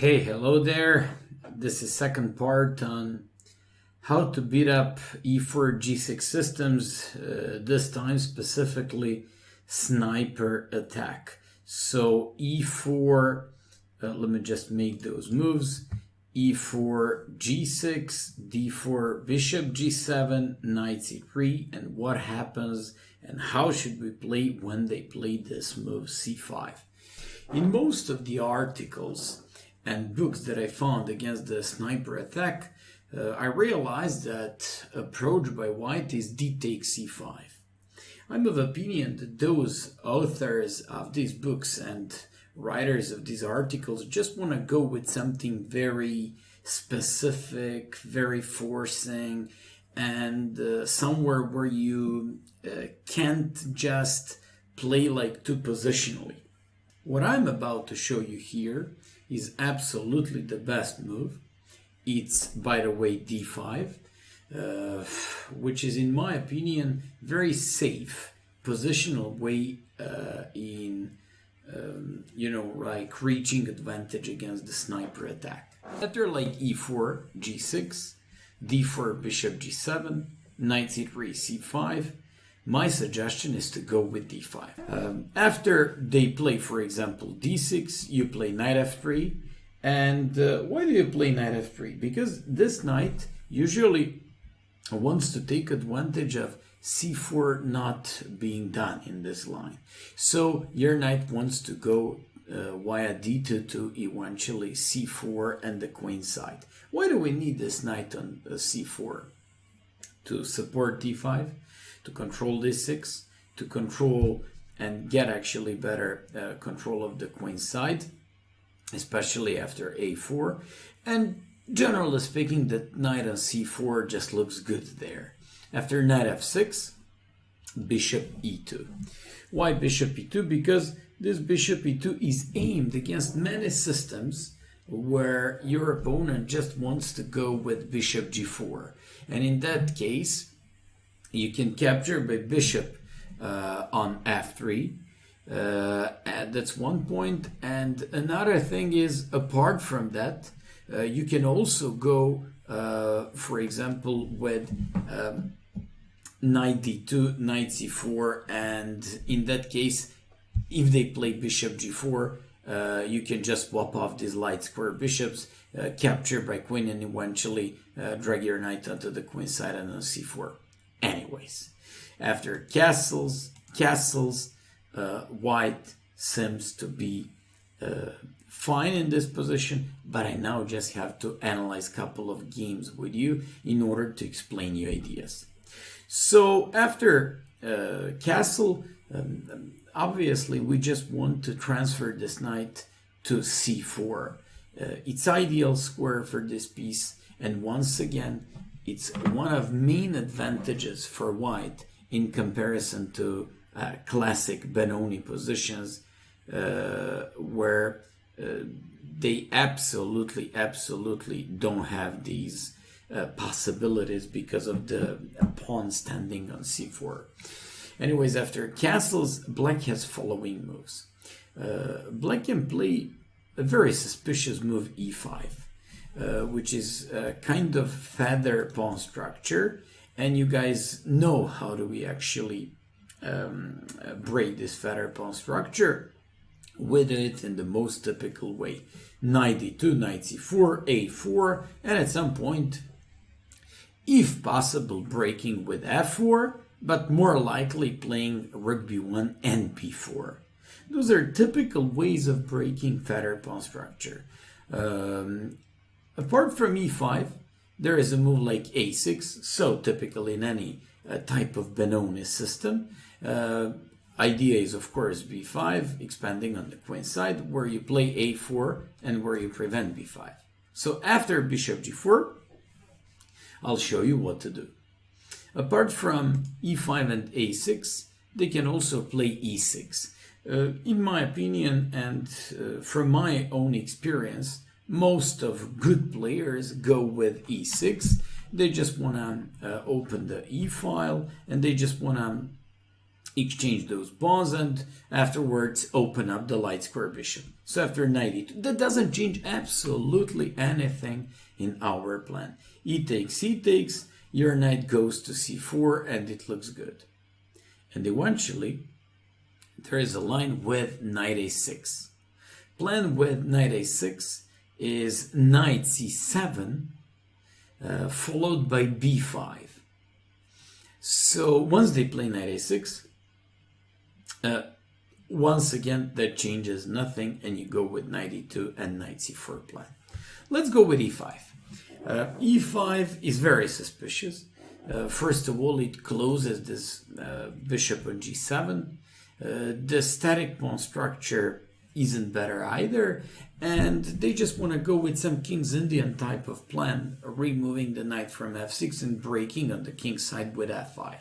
Hey, hello there. This is second part on how to beat up e4 g6 systems, this time specifically sniper attack. So e4, let me just make those moves. e4 g6, d4 bishop g7, knight c3, and what happens and how should we play when they play this move c5. In most of the articles and books that I found against the sniper attack, I realized that approach by white is d takes c5. I'm of opinion that those authors of these books and writers of these articles just want to go with something very specific, very forcing, and somewhere where you can't just play like two positionally. What I'm about to show you here is absolutely the best move. It's, by the way, d5, which is, in my opinion, very safe positional way in, like reaching advantage against the sniper attack. After like e4, g6, d4, bishop g7, knight c3, c5, my suggestion is to go with d5. After they play, for example, d6, you play knight f3. And why do you play knight f3? Because this knight usually wants to take advantage of c4 not being done in this line. So your knight wants to go via d2 to eventually c4 and the queen side. Why do we need this knight on c4? To support d5? To control d6, to control and get actually better control of the queen side, especially after a4. And generally speaking, the knight on c4 just looks good there. After knight f6, bishop e2. Why bishop e2? Because this bishop e2 is aimed against many systems where your opponent just wants to go with bishop g4. And in that case, you can capture by bishop on f3. That's one point. And another thing is, apart from that, you can also go, for example, with knight d2, knight c4. And in that case, if they play bishop g4, you can just swap off these light square bishops, capture by queen, and eventually drag your knight onto the queen side and on c4. Anyways, after castles, white seems to be fine in this position, but I now just have to analyze a couple of games with you in order to explain you ideas. So after castle, obviously we just want to transfer this knight to c4. It's ideal square for this piece, and once again, it's one of main advantages for white in comparison to classic Benoni positions where they absolutely don't have these possibilities because of the pawn standing on c4. Anyways, after castles, black has following moves. Black can play a very suspicious move e5. Which is a kind of feather pawn structure, and you guys know how do we actually break this feather pawn structure. We did it in the most typical way: knight d2, knight c4, a4, and at some point, if possible, breaking with f4, but more likely playing rook b1 and b4. Those are typical ways of breaking feather pawn structure. Apart from e5, there is a move like a6, so typical in any type of Benoni system. Idea is, of course, b5, expanding on the queen side, where you play a4 and where you prevent b5. So after bishop g4, I'll show you what to do. Apart from e5 and a6, they can also play e6. In my opinion, and from my own experience, most of good players go with e6. They just want to open the e file, and they just want to exchange those pawns, and afterwards open up the light square bishop. So after knight e2, that doesn't change absolutely anything in our plan. E takes, your knight goes to c4, and it looks good. And eventually, there is a line with knight a6. Plan with knight a6 is knight c7, followed by b5. So once they play knight a6, once again that changes nothing, and you go with knight e2 and knight c4 plan. Let's go with e5. E5 is very suspicious. First of all, it closes this bishop on g7. The static pawn structure isn't better either, and they just want to go with some King's Indian type of plan, removing the knight from f6 and breaking on the king's side with f5.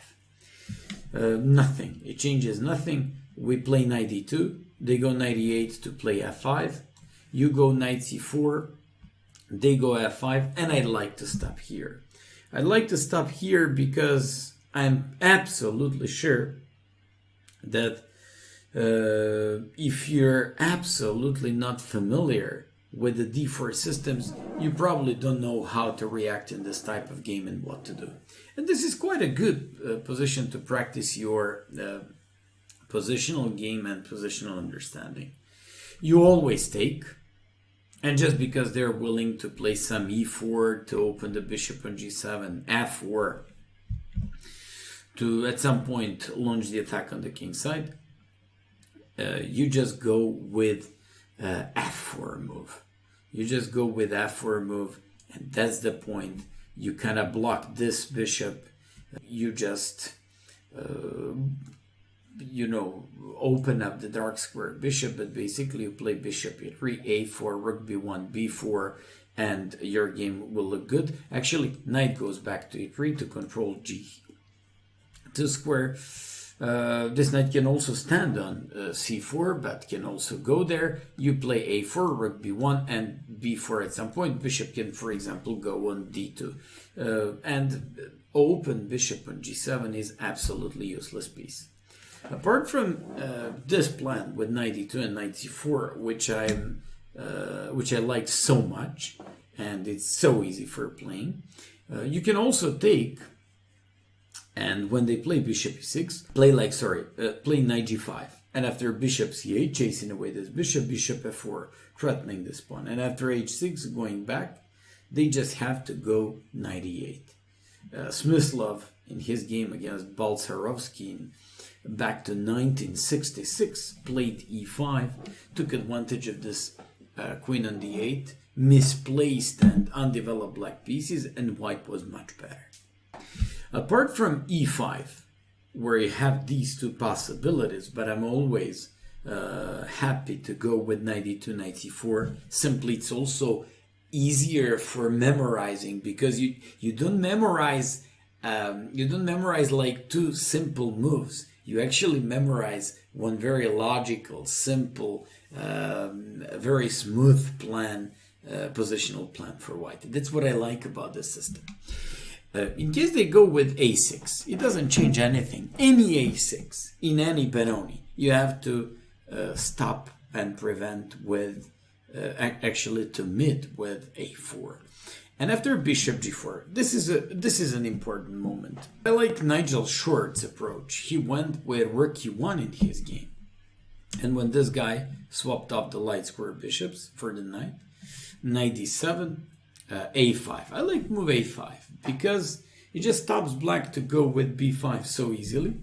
Nothing. It changes nothing. We play knight e2. They go knight e8 to play f5. You go knight c4. They go f5. And I'd like to stop here. I'd like to stop here because I'm absolutely sure that if you're absolutely not familiar with the d4 systems, you probably don't know how to react in this type of game and what to do. And this is quite a good position to practice your positional game and positional understanding. You always take, and just because they're willing to play some e4 to open the bishop on g7, f4 to at some point launch the attack on the king's side, you just go with f4 move. You just go with f4 move, and that's the point. You kind of block this bishop. You just, open up the dark square bishop, but basically you play bishop e3, a4, rook b1, b4, and your game will look good. Actually, knight goes back to e3 to control g2 square. This knight can also stand on c4, but can also go there. You play a4, rook b1, and b4 at some point. Bishop can, for example, go on d2. And open bishop on g7 is absolutely useless piece. Apart from this plan with knight e2 and knight c4, which I like so much, and it's so easy for playing, you can also take. And when they play bishop e6, play knight g5. And after bishop c8, chasing away this bishop, bishop f4, threatening this pawn. And after h6, going back, they just have to go knight e8. Smyslov, in his game against Baltsarovsky back to 1966, played e5, took advantage of this queen on d8, misplaced and undeveloped black pieces, and white was much better. Apart from e5, where you have these two possibilities, but I'm always happy to go with knight e2, knight c4. Simply, it's also easier for memorizing, because you don't memorize like two simple moves. You actually memorize one very logical, simple, very smooth plan, positional plan for white. That's what I like about this system. In case they go with a6, it doesn't change anything. Any a6 in any Benoni, you have to stop and prevent with, actually to meet with a4. And after bishop g4, this is an important moment. I like Nigel Short's approach. He went with rook e1 in his game. And when this guy swapped off the light square bishops for the knight, knight d7, a5. I like move a5 because it just stops black to go with b5 so easily.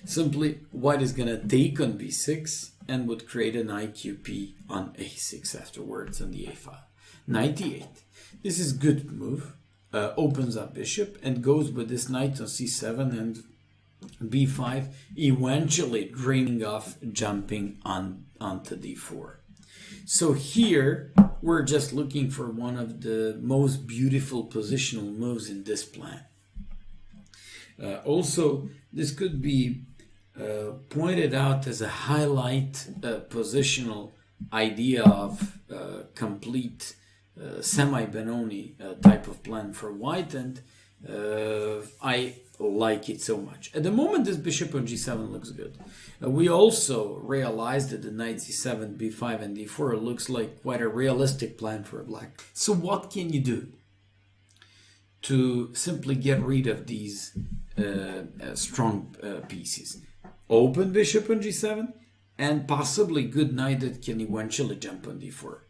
Simply, white is going to take on b6 and would create an IQP on a6 afterwards on the a file. Knight e8. This is good move. Opens up bishop and goes with this knight on c7 and b5, eventually dreaming of jumping onto d4. So here we're just looking for one of the most beautiful positional moves in this plan. Also, this could be pointed out as a highlight positional idea of complete semi-Benoni type of plan for white, and I like it so much. At the moment, this bishop on g7 looks good. We also realized that the knight c7, b5, and d4 looks like quite a realistic plan for black. So what can you do to simply get rid of these strong pieces? Open bishop on g7, and possibly good knight that can eventually jump on d4.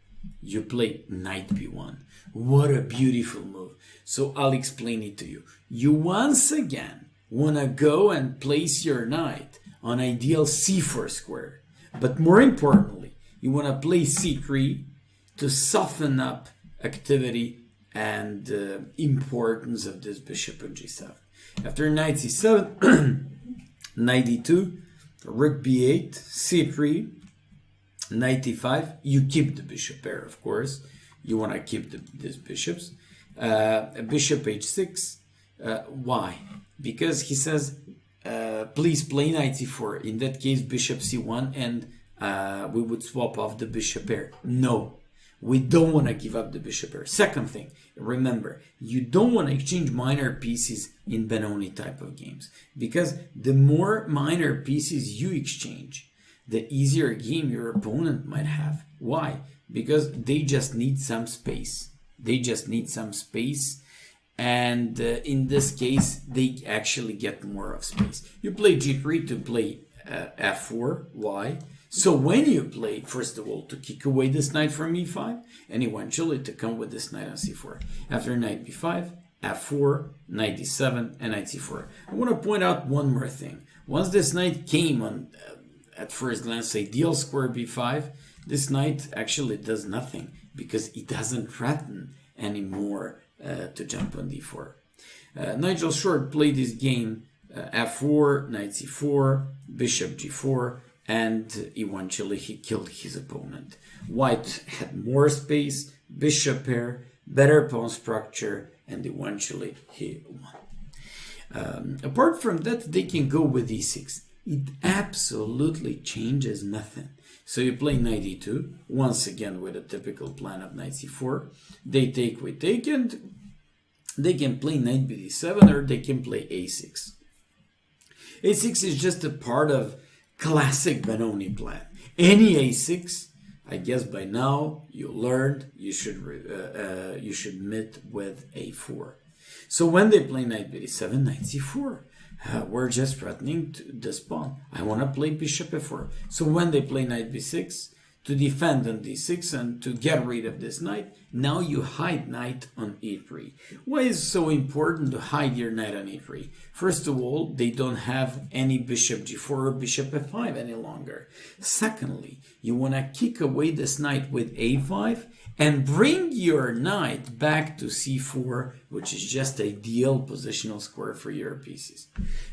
You play knight b1. What a beautiful move. So I'll explain it to you. You once again want to go and place your knight on ideal c4 square. But more importantly, you want to play c3 to soften up activity and importance of this bishop on g7. After knight c7, knight d2, rook b8, c3, knight e5. You keep the bishop pair, of course. You want to keep these bishops. Bishop h6. Why? Because he says, please play knight c4. In that case, bishop c1, and we would swap off the bishop pair. No, we don't want to give up the bishop pair. Second thing, remember, you don't want to exchange minor pieces in Benoni type of games, because the more minor pieces you exchange, the easier game your opponent might have. Why? Because they just need some space. They just need some space. And in this case, they actually get more of space. You play g3 to play f4. Why? So when you play, first of all, to kick away this knight from e5, and eventually to come with this knight on c4. After knight b5, f4, knight d7, and knight c4. I want to point out one more thing. Once this knight came on, at first glance, ideal square b5, this knight actually does nothing because it doesn't threaten anymore to jump on d4. Nigel Short played this game f4, knight c4, bishop g4, and eventually he killed his opponent. White had more space, bishop pair, better pawn structure, and eventually he won. Apart from that, they can go with e6. It absolutely changes nothing. So you play knight e2, once again with a typical plan of knight c4. They take, we take, and they can play knight bd7, or they can play a6. a6 is just a part of classic Benoni plan. Any a6, I guess by now you learned you should meet with a4. So when they play knight bd7, knight c4, we're just threatening this pawn. I want to play bishop f4. So when they play knight b6, to defend on d6 and to get rid of this knight, now you hide knight on e3. Why is it so important to hide your knight on e3? First of all, they don't have any bishop g4 or bishop f5 any longer. Secondly, you want to kick away this knight with a5 and bring your knight back to c4, which is just ideal positional square for your pieces.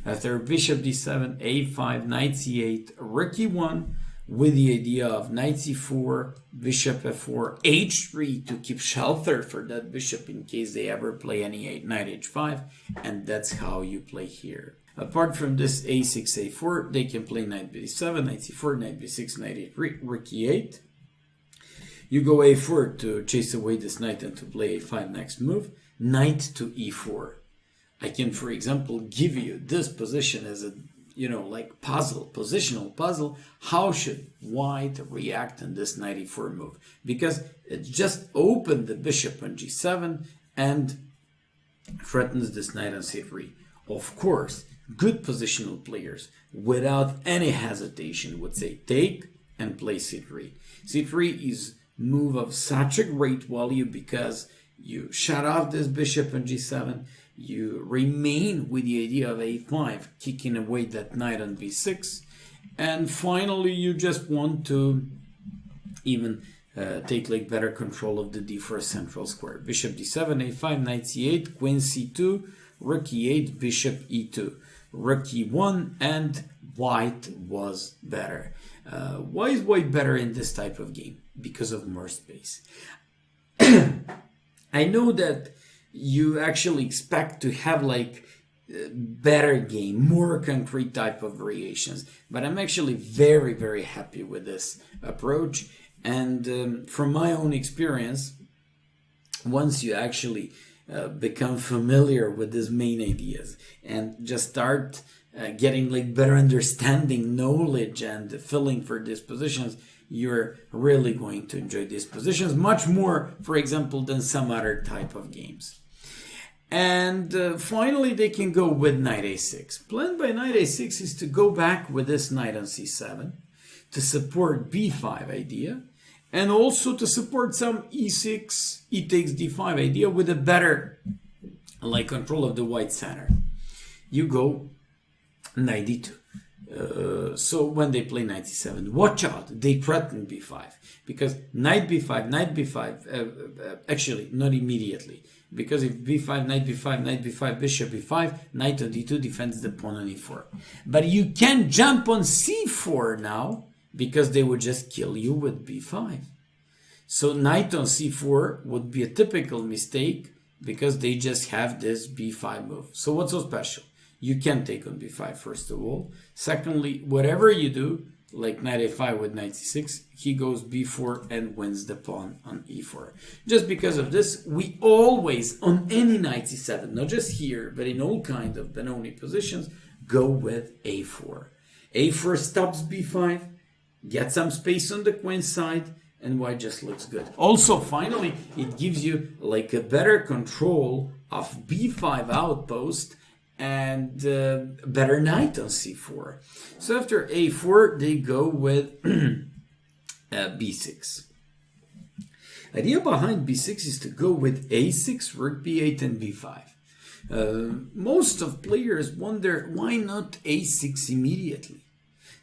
After bishop d7, a5, knight c8, rook e1, with the idea of knight c4, bishop f4, h3 to keep shelter for that bishop in case they ever play any knight h5, and that's how you play here. Apart from this a6, a4, they can play knight b7, knight c4, knight b6, knight e3, rook e8. You go a4 to chase away this knight and to play a5 next move, knight to e4. I can, for example, give you this position as a like puzzle, positional puzzle. How should white react in this knight e4 move? Because it just opened the bishop on g7 and threatens this knight on c3. Of course, good positional players, without any hesitation, would say take and play c3. c3 is move of such a great value because you shut off this bishop on g7, you remain with the idea of a5, kicking away that knight on b6, and finally you just want to even take like better control of the d4 central square. Bishop d7, a5, knight c8, queen c2, rook e8, bishop e2, rook e1, and white was better. Why is white better in this type of game? Because of more space. I know that you actually expect to have like better game, more concrete type of variations, but I'm actually very, very happy with this approach. And from my own experience, once you actually become familiar with these main ideas and just start getting like better understanding, knowledge, and feeling for these positions, you're really going to enjoy these positions much more, for example, than some other type of games. And finally, they can go with knight a6. Plan by knight a6 is to go back with this knight on c7 to support b5 idea, and also to support some e6, e takes d5 idea with a better like control of the white center. You go knight d2. So when they play knight c7, watch out, they threaten b5, because knight b5, actually not immediately, because if b5, knight b5, bishop b5, knight on d2 defends the pawn on e4. But you can jump on c4 now, because they would just kill you with b5. So knight on c4 would be a typical mistake, because they just have this b5 move. So what's so special? You can take on b5 first of all. Secondly, whatever you do, like knight a5 with knight c6, he goes b4 and wins the pawn on e4. Just because of this, we always, on any knight c7, not just here, but in all kind of Benoni positions, go with a4. a4 stops b5, get some space on the queen side, and white just looks good. Also, finally, it gives you like a better control of b5 outpost and better knight on c4. So after a4, they go with b6. Idea behind b6 is to go with a6, rook b8, and b5. Most of players wonder why not a6 immediately.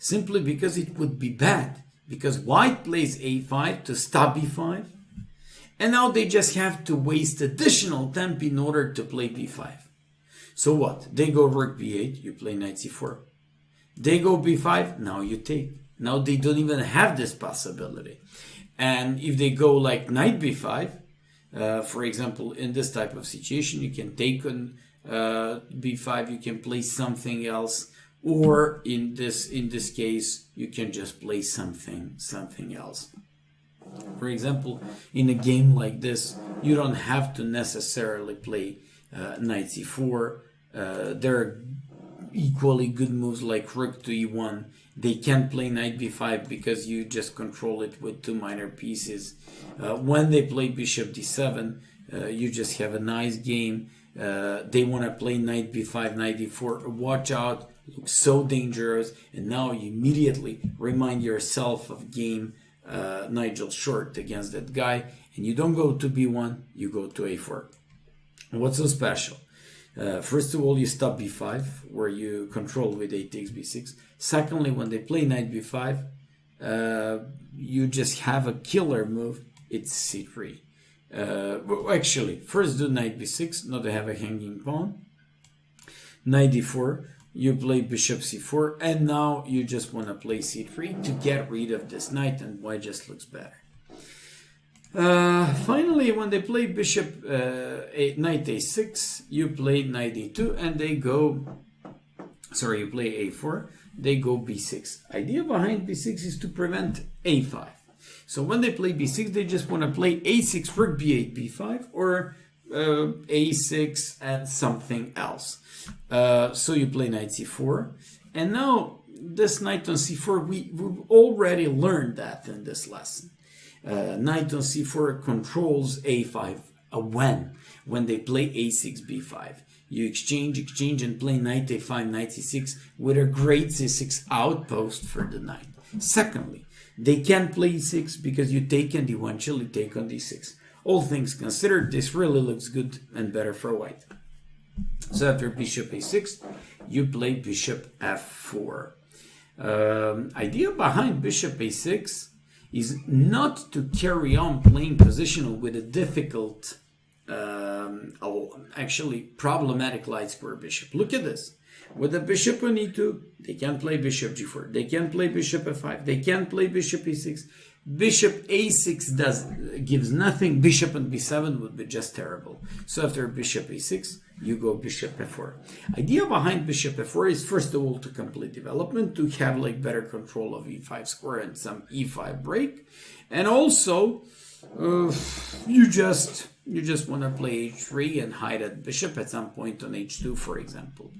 Simply because it would be bad. Because white plays a5 to stop b5. And now they just have to waste additional temp in order to play b5. So what? They go rook b8, you play knight c4. They go b5, now you take. Now they don't even have this possibility. And if they go like knight b5, for example, in this type of situation, you can take on b5, you can play something else, or in this case, you can just play something else. For example, in a game like this, you don't have to necessarily play knight c4. There are equally good moves like rook to e1. They can't play knight b5 because you just control it with two minor pieces. When they play bishop d7, you just have a nice game. They want to play knight b5, knight d4. Watch out, looks so dangerous. And now you immediately remind yourself of game Nigel Short against that guy. And you don't go to b1, you go to a4. What's so special? First of all, you stop b5, where you control with a takes b6. Secondly, when they play knight b5, you just have a killer move. It's c3. Actually, first do knight b6, not to have a hanging pawn. Knight d4, you play bishop c4, and now you just want to play c3 to get rid of this knight, and white just looks better. Finally, when they play bishop knight a6, you play knight d2, and they go, sorry, you play a4, they go b6. Idea behind b6 is to prevent a5. So when they play b6, they just want to play a6, rook b8, b5, or a6 and something else. So you play knight c4, and now this knight on c4, we've already learned that in this lesson. Knight on c4 controls a5. When they play a6, b5. You exchange, and play knight a5, knight c6 with a great c6 outpost for the knight. Secondly, they can't play e6 because you take and eventually take on d6. All things considered, this really looks good and better for white. So after bishop a6, you play bishop f4. Idea behind bishop a6 is not to carry on playing positional with a difficult, actually problematic light square bishop. Look at this. With the bishop on e2, they can't play bishop g4. They can't play bishop f5. They can't play bishop e6. Bishop a6 gives nothing. Bishop on b7 would be just terrible. So after bishop a6, you go bishop f4. Idea behind bishop f4 is first of all to complete development, to have like better control of e5 square and some e5 break, and also you just You just want to play h3 and hide that bishop at some point on h2, for example.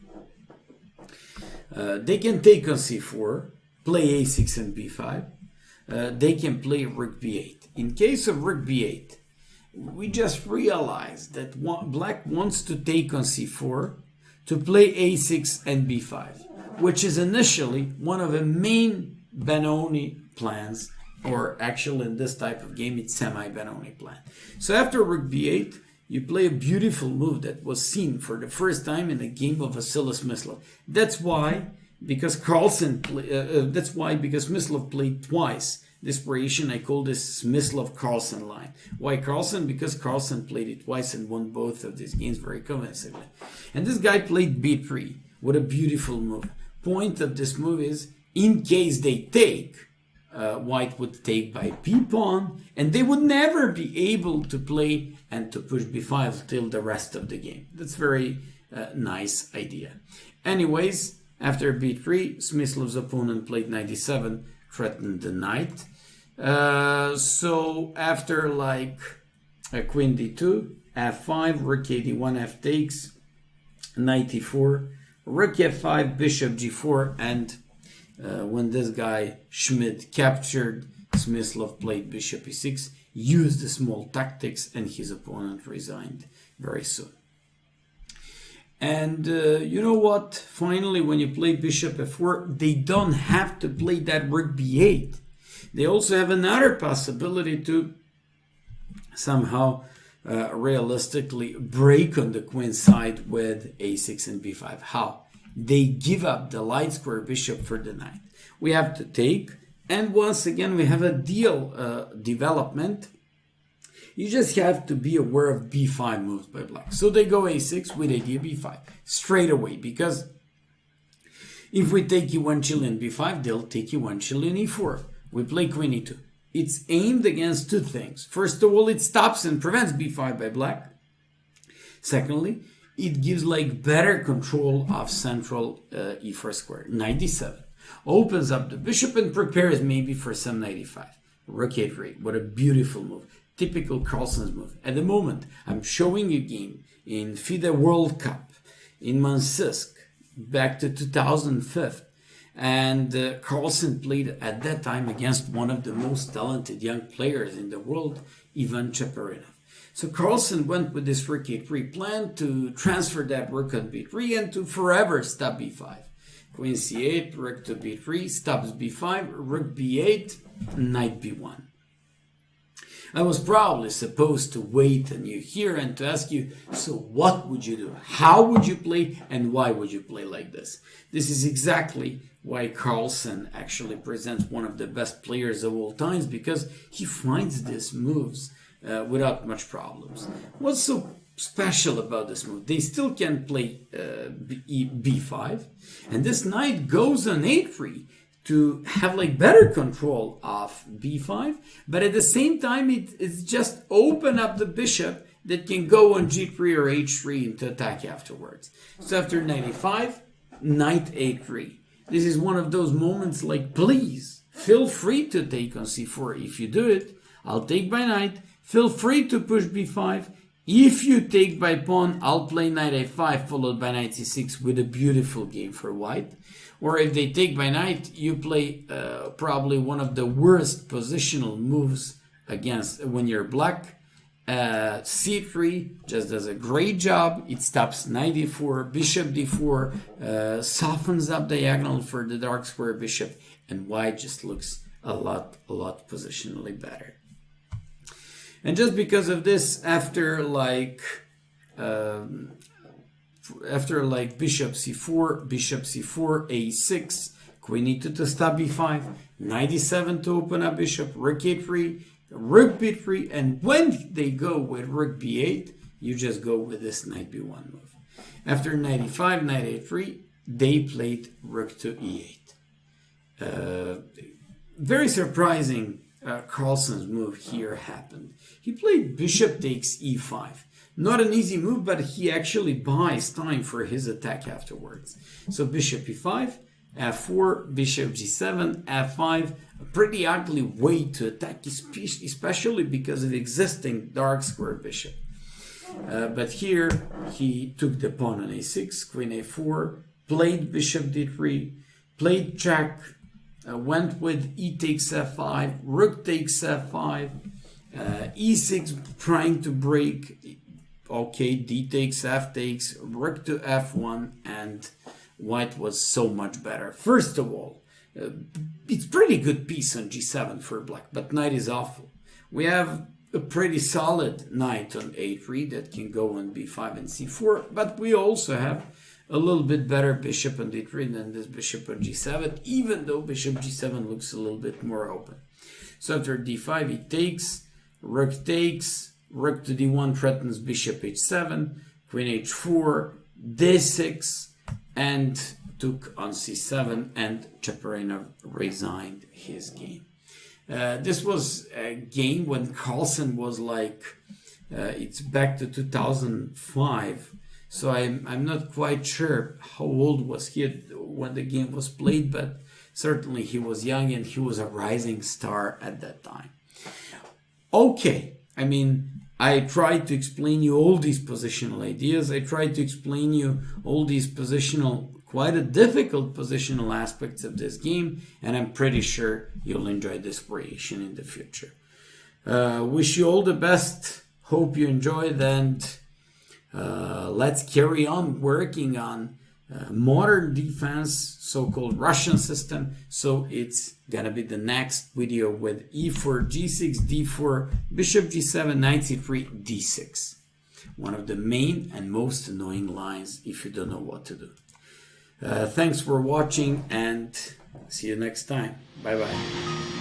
They can take on c4, play a6 and b5. They can play rook b8. In case of rook b8, we just realized that black wants to take on c4 to play a6 and b5, which is initially one of the main Benoni plans, or actually in this type of game, it's semi-Benoni plan. So after rook b8, you play a beautiful move that was seen for the first time in a game of Vasilis Smyslov. That's why, because Smyslov played twice this variation, I call this Smyslov-Carlsen line. Why Carlsen? Because Carlsen played it twice and won both of these games very convincingly. And this guy played b3. What a beautiful move. Point of this move is, in case they take, white would take by p-pawn, and they would never be able to play and to push b5 till the rest of the game. That's very nice idea. Anyways, after b3, Smyslov's opponent played knight d7, threatened the knight. So after like queen d2, f5, rook a d1, f takes, knight e4, rook f5, bishop g4, and when this guy Schmidt captured, Smyslov played bishop e6, used the small tactics, and his opponent resigned very soon. And you know what? Finally, when you play bishop f4, they don't have to play that rook b8. They also have another possibility to somehow realistically break on the queen side with a6 and b5. How? They give up the light square bishop for the knight. We have to take, and once again we have a deal development. You just have to be aware of b5 moves by black. So they go a6 with idea b5 straight away, because if we take e1 Chilean b5, they'll take e1 Chilean e4. We play queen e2. It's aimed against two things. First of all, it stops and prevents b5 by black. Secondly, it gives like better control of central e4 square. Knight d7 opens up the bishop and prepares maybe for some knight e5. Rook a3. What a beautiful move. Typical Carlsen's move. At the moment, I'm showing you a game in FIDE World Cup in Mansisk back to 2005. And Carlsen played at that time against one of the most talented young players in the world, Ivan Cheparinov. So Carlsen went with this rook a3 plan to transfer that rook on b3 and to forever stop b5. Queen c8, rook to b3, stops b5, rook b8, knight b1. I was probably supposed to wait on you here and to ask you, so what would you do? How would you play and why would you play like this? This is exactly why Carlsen actually presents one of the best players of all times, because he finds these moves without much problems. What's so special about this move? They still can play b5, and this knight goes on a3 to have like better control of b5, but at the same time it's just open up the bishop that can go on g3 or h3 and to attack afterwards. So after knight e5, knight a3. This is one of those moments like, please feel free to take on c4. If you do it, I'll take by knight. Feel free to push b5. If you take by pawn, I'll play knight a5 followed by knight c6 with a beautiful game for white. Or if they take by knight, you play probably one of the worst positional moves against when you're black. c3 just does a great job. It stops knight d4, bishop d4, softens up diagonal for the dark square bishop, and white just looks a lot positionally better. And just because of this, after like bishop c4, a6, queen e2 to stop b5, knight e7 to open up bishop, rook a3, rook b3, and when they go with rook b8, you just go with this knight b1 move. After knight e5, knight a3, they played rook to e8. Very surprising Carlsen's move here happened. He played bishop takes e5. Not an easy move, but he actually buys time for his attack afterwards. So bishop e5, f4, bishop g7, f5. A pretty ugly way to attack, especially because of existing dark square bishop. But here he took the pawn on a6, queen a4, played bishop d3, played check, went with e takes f5, rook takes f5, e6 trying to break, okay, d takes, f takes, rook to f1, and white was so much better. First of all, it's pretty good piece on g7 for black, but knight is awful. We have a pretty solid knight on a3 that can go on b5 and c4, but we also have a little bit better bishop on d3 than this bishop on g7, even though bishop g7 looks a little bit more open. So after d5 he takes, rook to d1 threatens bishop h7, queen h4, d6, and took on c7, and Cheparinov resigned his game. This was a game when Carlsen was like, it's back to 2005, so I'm not quite sure how old was he when the game was played, but certainly he was young and he was a rising star at that time. Okay, I mean, I tried to explain you all these positional ideas. I tried to explain you all these quite a difficult positional aspects of this game, and I'm pretty sure you'll enjoy this variation in the future. Wish you all the best. Hope you enjoyed, and let's carry on working on modern defense, so-called Russian system. So it's gonna be the next video with e4, g6, d4, bishop g7, knight c3, d6. One of the main and most annoying lines if you don't know what to do. Thanks for watching, and see you next time. Bye bye.